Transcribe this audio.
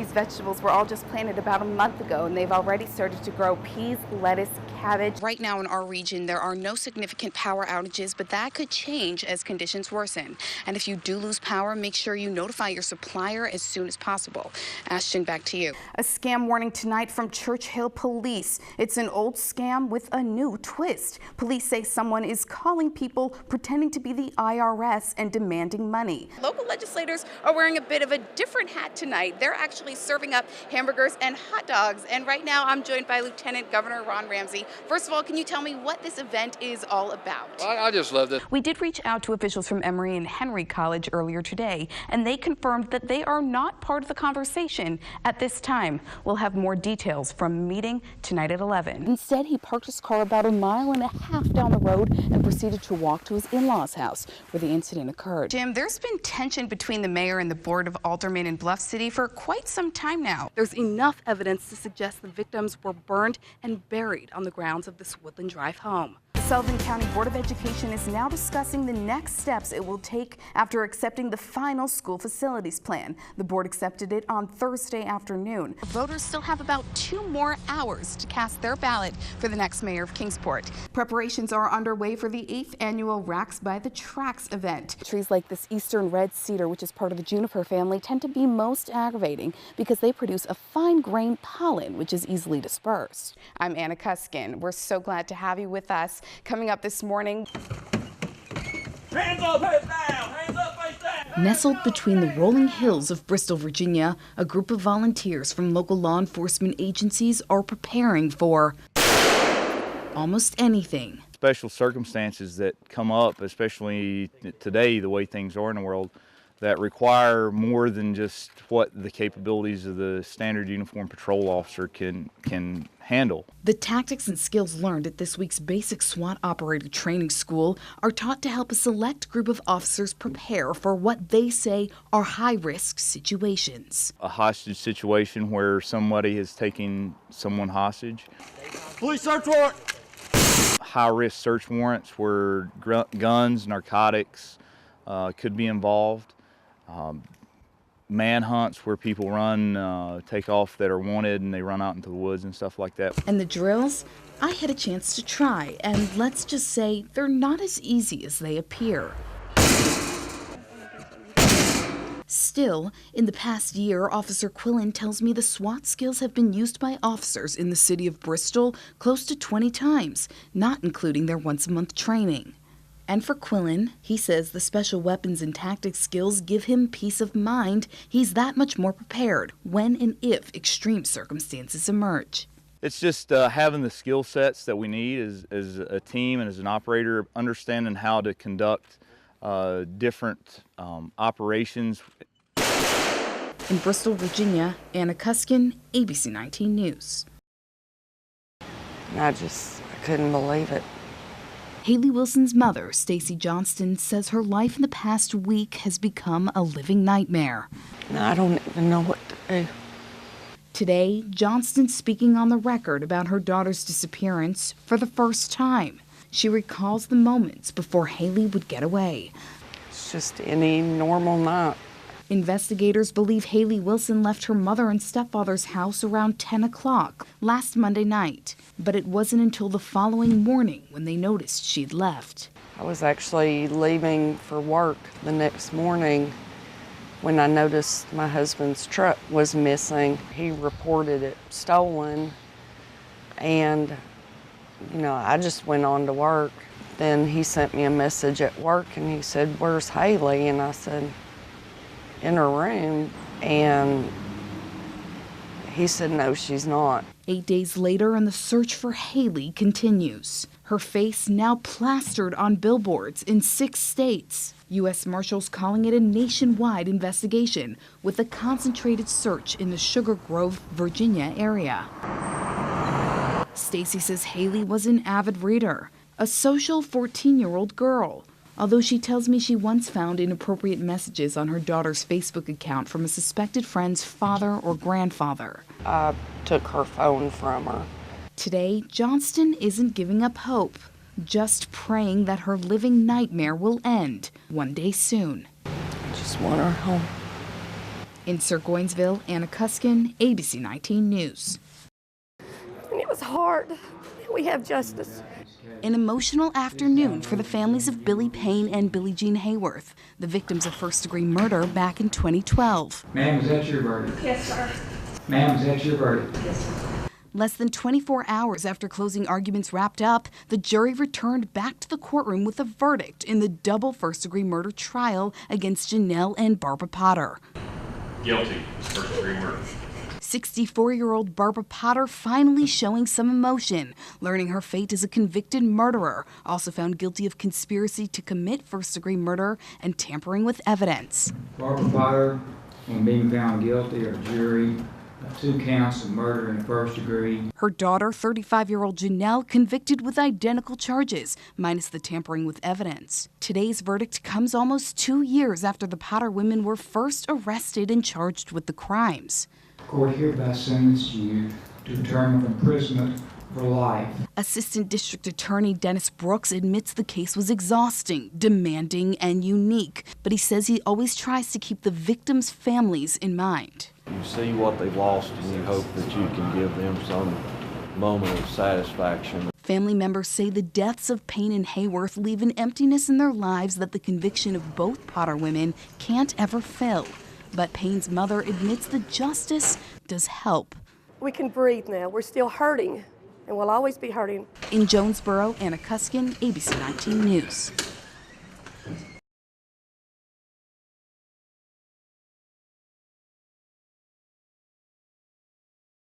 These vegetables were all just planted about a month ago, and they've already started to grow peas, lettuce, cabbage. Right now in our region, there are no significant power outages, but that could change as conditions worsen. And if you do lose power, make sure you notify your supplier as soon as possible. Ashton, back to you. A scam warning tonight from Church Hill Police. It's an old scam with a new twist. Police say someone is calling people pretending to be the IRS and demanding money. Local legislators are wearing a bit of a different hat tonight. They're actually serving up hamburgers and hot dogs. And right now I'm joined by Lieutenant Governor Ron Ramsey. First of all, can you tell me what this event is all about? I just loved it. We did reach out to officials from Emory and Henry College earlier today, and they confirmed that they are not part of the conversation at this time. We'll have more details from a meeting tonight at 11. Instead, he parked his car about 1.5 miles down the road and proceeded to walk to his in-laws' house where the incident occurred. Jim, there's been tension between the mayor and the Board of Aldermen in Bluff City for quite some time now. There's enough evidence to suggest the victims were burned and buried on the grounds of this Woodland Drive home. The Sullivan County Board of Education is now discussing the next steps it will take after accepting the final school facilities plan. The board accepted it on Thursday afternoon. Voters still have about 2 more hours to cast their ballot for the next mayor of Kingsport. Preparations are underway for the 8th annual Racks by the Tracks event. Trees like this eastern red cedar, which is part of the juniper family, tend to be most aggravating because they produce a fine-grained pollen, which is easily dispersed. I'm Anna Kuskin. We're so glad to have you with us. Coming up this morning. Hands up, head down! Hands up, face down! Nestled between the rolling hills of Bristol, Virginia, a group of volunteers from local law enforcement agencies are preparing for almost anything. Special circumstances that come up, especially today, the way things are in the world, that require more than just what the capabilities of the standard uniformed patrol officer can handle. The tactics and skills learned at this week's basic SWAT operator training school are taught to help a select group of officers prepare for what they say are high-risk situations. A hostage situation where somebody is taking someone hostage. Police search warrant! High-risk search warrants where guns, narcotics could be involved. Manhunts where people run, take off that are wanted and they run out into the woods and stuff like that. And the drills, I had a chance to try, and let's just say they're not as easy as they appear. Still, in the past year, Officer Quillen tells me the SWAT skills have been used by officers in the city of Bristol close to 20 times, not including their once-a-month training. And for Quillen, he says the special weapons and tactics skills give him peace of mind. He's that much more prepared when and if extreme circumstances emerge. It's just having the skill sets that we need as a team and as an operator, understanding how to conduct different operations. In Bristol, Virginia, Anna Kuskin, ABC 19 News. I couldn't believe it. Haley Wilson's mother, Stacy Johnston, says her life in the past week has become a living nightmare. I don't even know what to do. Today, Johnston speaking on the record about her daughter's disappearance for the first time. She recalls the moments before Haley would get away. It's just any normal night. Investigators believe Haley Wilson left her mother and stepfather's house around 10 o'clock last Monday night, but it wasn't until the following morning when they noticed she'd left. I was actually leaving for work the next morning when I noticed my husband's truck was missing. He reported it stolen, and I just went on to work. Then he sent me a message at work and he said, "Where's Haley?" And I said, "In her room," and he said, "No, she's not." 8 days later, and the search for Haley continues. Her face now plastered on billboards in 6 states. U.S. Marshals calling it a nationwide investigation with a concentrated search in the Sugar Grove, Virginia area. Stacy says Haley was an avid reader, a social 14-year-old girl. Although she tells me she once found inappropriate messages on her daughter's Facebook account from a suspected friend's father or grandfather. I took her phone from her. Today, Johnston isn't giving up hope, just praying that her living nightmare will end one day soon. I just want her home. In Syracuse, Anna Kuskin, ABC 19 News. And it was hard. We have justice. An emotional afternoon for the families of Billy Payne and Billie Jean Hayworth, the victims of first-degree murder back in 2012. Ma'am, is that your verdict? Yes, sir. Ma'am, is that your verdict? Yes, sir. Less than 24 hours after closing arguments wrapped up, the jury returned back to the courtroom with a verdict in the double first-degree murder trial against Janelle and Barbara Potter. Guilty, first-degree murder. 64-year-old Barbara Potter finally showing some emotion, learning her fate as a convicted murderer, also found guilty of conspiracy to commit first-degree murder and tampering with evidence. Barbara Potter, when being found guilty, a jury of 2 counts of murder in the first degree. Her daughter, 35-year-old Janelle, convicted with identical charges, minus the tampering with evidence. Today's verdict comes almost 2 years after the Potter women were first arrested and charged with the crimes. The court hereby sentences you to a term of imprisonment for life. Assistant District Attorney Dennis Brooks admits the case was exhausting, demanding, and unique, but he says he always tries to keep the victims' families in mind. You see what they've lost and you hope that you can give them some moment of satisfaction. Family members say the deaths of Payne and Hayworth leave an emptiness in their lives that the conviction of both Potter women can't ever fill. But Payne's mother admits the justice does help. We can breathe now. We're still hurting, and we'll always be hurting. In Jonesboro, Anna Kuskin, ABC 19 News.